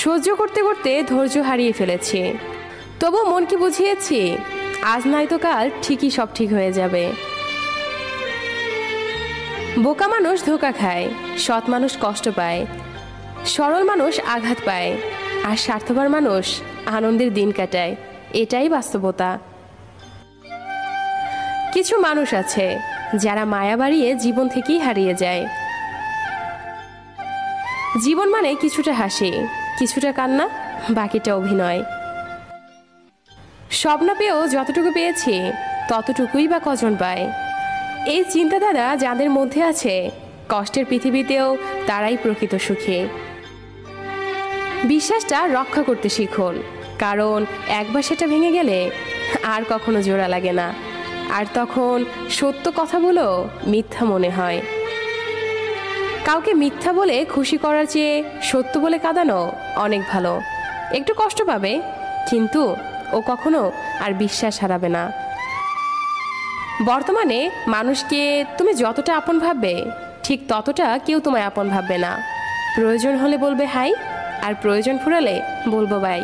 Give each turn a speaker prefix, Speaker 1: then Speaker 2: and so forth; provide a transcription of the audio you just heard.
Speaker 1: সহ্য করতে করতে ধৈর্য হারিয়ে ফেলেছি, তবু মনকে বুঝিয়েছি আজ নয়তো কাল ঠিকই সব ঠিক হয়ে যাবে। বোকা মানুষ ধোঁকা খায়, সৎ মানুষ কষ্ট পায়, সরল মানুষ আঘাত পায়, আর স্বার্থপর মানুষ আনন্দের দিন কাটায়। এটাই বাস্তবতা। কিছু মানুষ আছে যারা মায়া বাড়িয়ে জীবন থেকেই হারিয়ে যায়। জীবন মানে কিছুটা হাসি, কিছুটা কান্না, বাকিটা অভিনয়। স্বপ্ন পেয়েও যতটুকু পেয়েছি ততটুকুই বা কজন পায়। এই চিন্তাধারা যাদের মধ্যে আছে, কষ্টের পৃথিবীতেও তারাই প্রকৃত সুখী। বিশ্বাসটা রক্ষা করতে শিখুন, কারণ একবার সেটা ভেঙে গেলে আর কখনো জোড়া লাগে না, আর তখন সত্য কথাগুলো মিথ্যা মনে হয়। কাউকে মিথ্যা বলে খুশি করার চেয়ে সত্য বলে কাঁদানো অনেক ভালো। একটু কষ্ট পাবে, কিন্তু ও কখনো আর বিশ্বাস হারাবে না। বর্তমানে মানুষকে তুমি যতটা আপন ভাববে, ঠিক ততটা কেউ তোমায় আপন ভাববে না। প্রয়োজন হলে বলবে হাই, আর প্রয়োজন ফুরালে বলবো বাই।